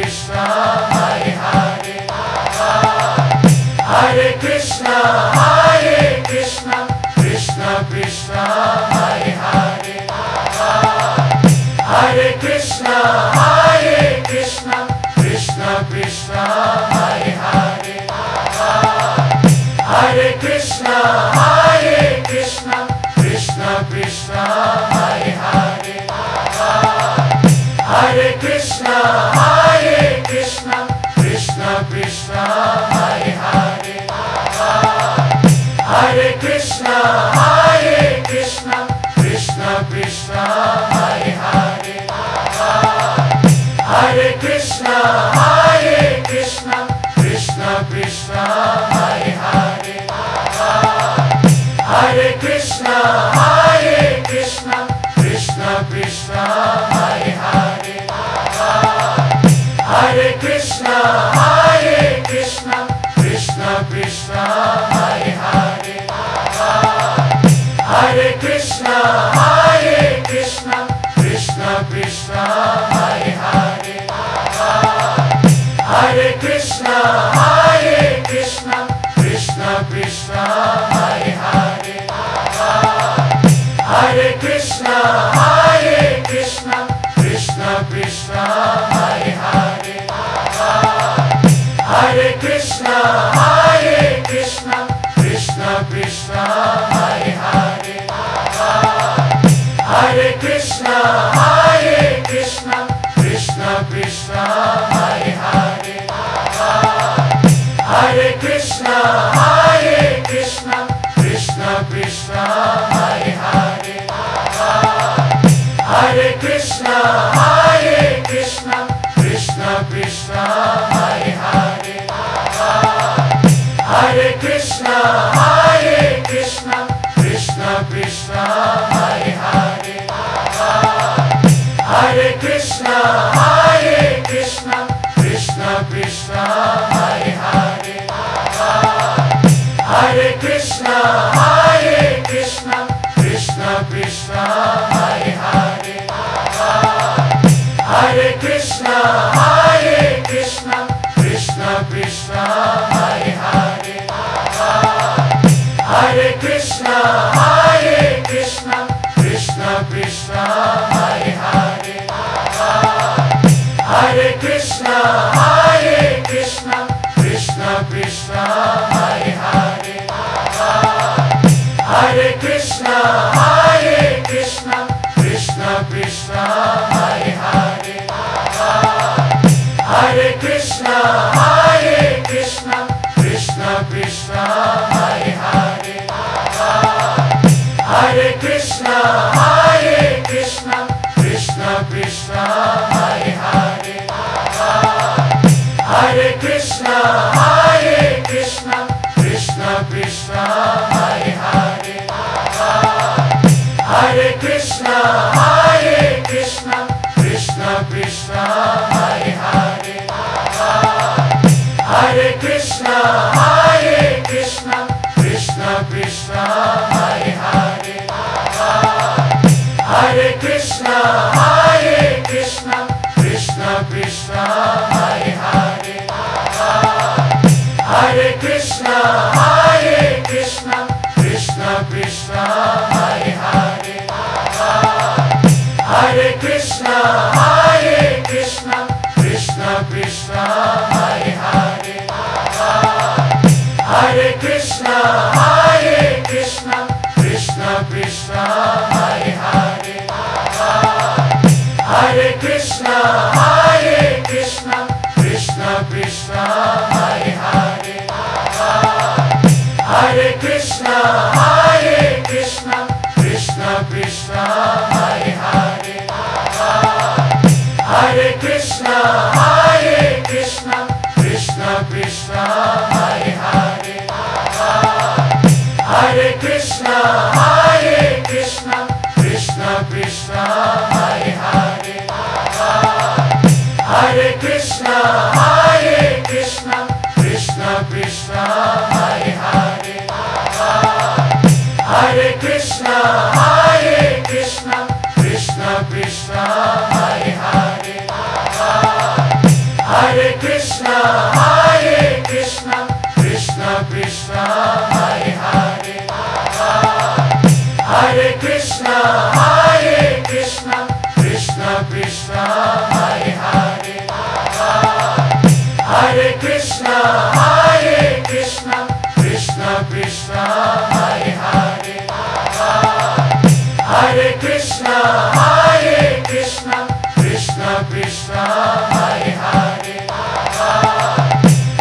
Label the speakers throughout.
Speaker 1: Krishna, Hare Hare, Hare Krishna, Krishna Krishna, Hare Hare, Hare Krishna, Krishna Krishna, Hare Hare, Hare Krishna, Krishna Krishna, Hare Hare, Hare Krishna, Krishna Krishna, Hare Hare, Hare Krishna, Krishna Krishna, Hare Hare, Hare Krishna, Krishna Krishna, Hare Hare, Hare Krishna, Krishna Krishna, Hare Hare, Hare Krishna, Krishna Krishna, Hare Hare, Hare Krishna, Krishna Krishna, Hare Hare, Hare Krishna, Krishna Krishna, Hare Hare, Hare Krishna, Krishna Krishna, Hare Hare, Hare Krishna, Krishna Krishna, Hare Hare, Hare Krishna, Krishna Krishna, Hare Hare, Hare Krishna, Krishna Krishna, Hare Hare, Hare Krishna, Krishna Krishna, Hare Hare, Hare Krishna, Krishna Krishna, Hare Hare, Hare Krishna, Krishna Krishna, Hare Hare, Hare Krishna, Krishna Krishna, Hare Hare, Hare Krishna, Krishna Krishna, Hare Hare, Hare Krishna, Krishna Krishna, Hare Hare, Hare Krishna, Krishna Krishna, Hare Hare, Hare Krishna, Krishna Krishna, Hare Hare, Hare Krishna, Krishna Krishna, Hare Hare, Hare Krishna, Krishna Krishna, Hare Hare, Hare Krishna, Krishna Krishna, Hare Hare, Hare Krishna, Krishna Krishna, Hare Hare, Hare Krishna, Krishna Krishna, Hare Hare, Hare Krishna, Krishna Krishna, Hare Hare, Hare Krishna, Krishna Krishna, Hare Hare, Hare Krishna, Krishna Krishna, Hare Hare, Hare Krishna, Krishna Krishna, Hare Hare, Hare Krishna, Krishna Krishna, Hare Hare, Hare Krishna, Krishna Krishna, Hare Hare, Hare Krishna, Krishna Krishna, Hare Hare, Hare Krishna, Krishna Krishna, Hare Hare, Hare Krishna, Krishna Krishna, Hare Hare, Hare Krishna, Krishna Krishna, Hare Hare, Hare Krishna, Hare Krishna, Krishna Krishna, Hare Hare, Hare Krishna, Hare Krishna, Krishna Krishna, Hare Hare,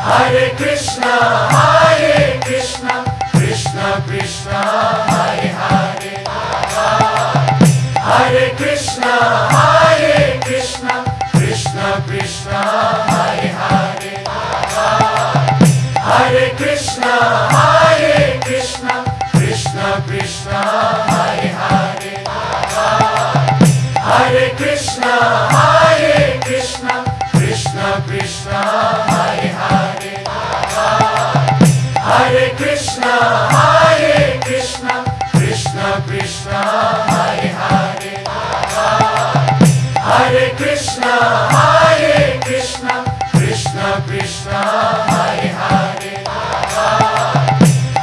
Speaker 1: Hare Krishna, Hare Krishna, Krishna Krishna, Hare Hare, Hare Krishna, Hare Krishna, Krishna Krishna, Hare Hare, Hare Krishna, Hare Krishna, Krishna Krishna, Hare Hare, Hare Krishna, Hare Krishna, Krishna Krishna, Hare Hare, Hare Krishna, Hare Krishna, Krishna Krishna, Hare Hare, Hare Krishna, Hare Krishna, Krishna Krishna, Hare Hare,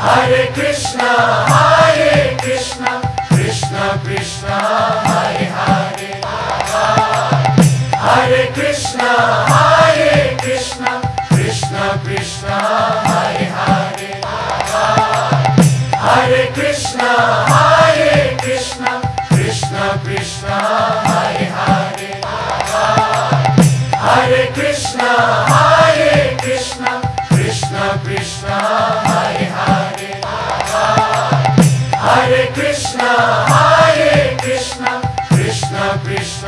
Speaker 1: Hare Krishna, Hare Krishna, Krishna Krishna, Hare Hare, Hare Krishna, Hare Krishna, Krishna Krishna, Hare Hare, Hare Krishna, Hare Krishna, Krishna Krishna, Hare Hare, Hare Krishna, Hare Krishna, Krishna Krishna, Hare Hare, Hare Krishna, Hare Krishna, Krishna Krishna,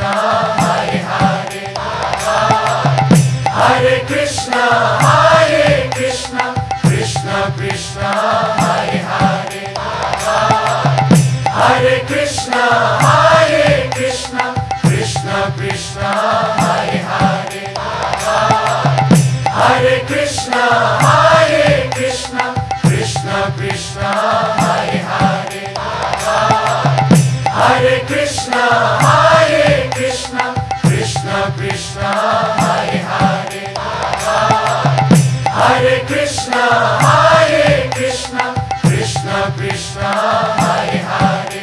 Speaker 1: Hare Hare, Hare Krishna, Hare Krishna, Krishna Krishna, Hare Hare, Hare Krishna, Hare Krishna, Krishna Krishna, Hare Hare, Hare Krishna, Hare Krishna, Krishna Krishna, Hare Hare, Hare Krishna, Hare Krishna, Krishna Krishna, Hare Hare, Hare Krishna, Hare Krishna, Krishna Krishna, Hare Hare, Hare Krishna, Hare Krishna, Krishna Krishna, Hare Hare,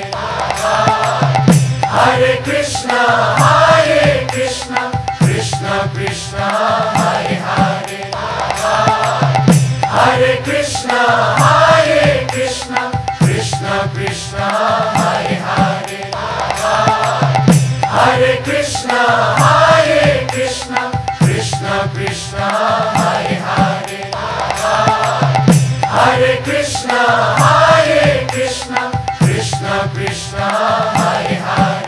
Speaker 1: Hare Krishna, Hare Krishna, Krishna Krishna, Hare Hare, Hare Krishna, Hare Krishna, Krishna Krishna, Hare Hare, Hare Krishna, Hare Krishna, Krishna Krishna, Hare Hare, Hare Krishna, Hare Krishna, Krishna Krishna, Hare Hare,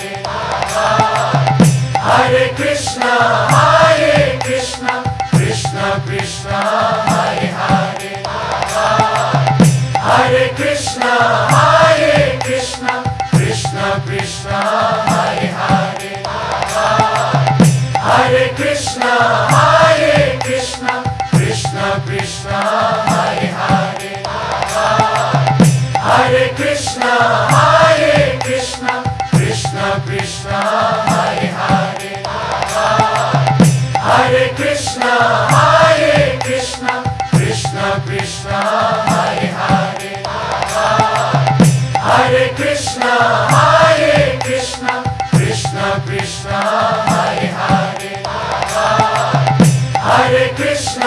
Speaker 1: Hare Krishna, Hare Krishna, Krishna Krishna, Hare Hare, Hare Krishna, Hare Krishna, Krishna Krishna, Hare Hare, Hare Krishna, Hare Krishna, Krishna Krishna, Hare Hare, Hare Krishna, Hare Krishna, Krishna Krishna, Hare Hare, Hare Krishna, Hare Krishna, Krishna Krishna, Hare Hare, Hare Krishna,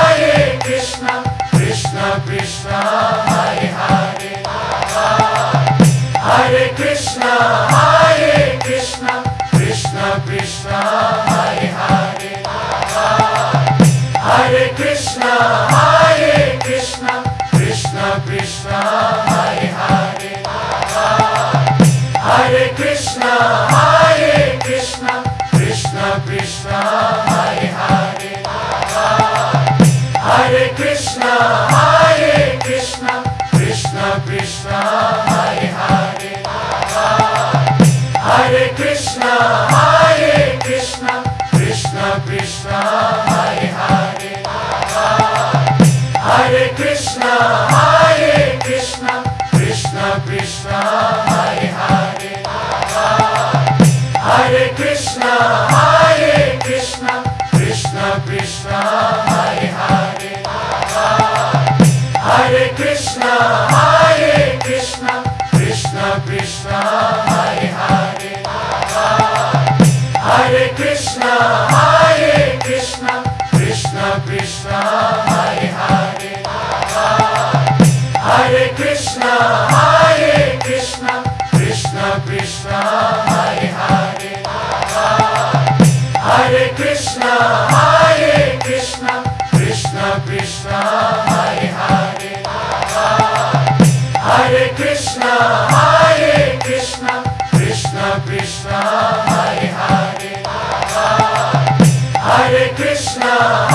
Speaker 1: Hare Krishna, Krishna Krishna, Hare Hare, Hare Krishna, Hare Krishna, Krishna Krishna, Hare Hare, Hare Krishna, Hare Krishna, Krishna Krishna, Hare Hare, Hare Krishna, Hare Krishna, Krishna Krishna, Hare Hare, Hare Krishna, Hare Krishna, Krishna Krishna, Hare Hare, Hare Krishna, Hare Krishna, Krishna Krishna, Hare Hare, Hare Krishna, Hare Krishna, Krishna Krishna, Hare Hare, Hare Krishna, Hare Krishna, Krishna Krishna, Hare Hare, Hare Krishna, Hare Krishna, Krishna Krishna, Hare Hare, Hare Krishna, Hare Krishna, Krishna Krishna. Krishna Krishna Hare Hare, Hare Krishna.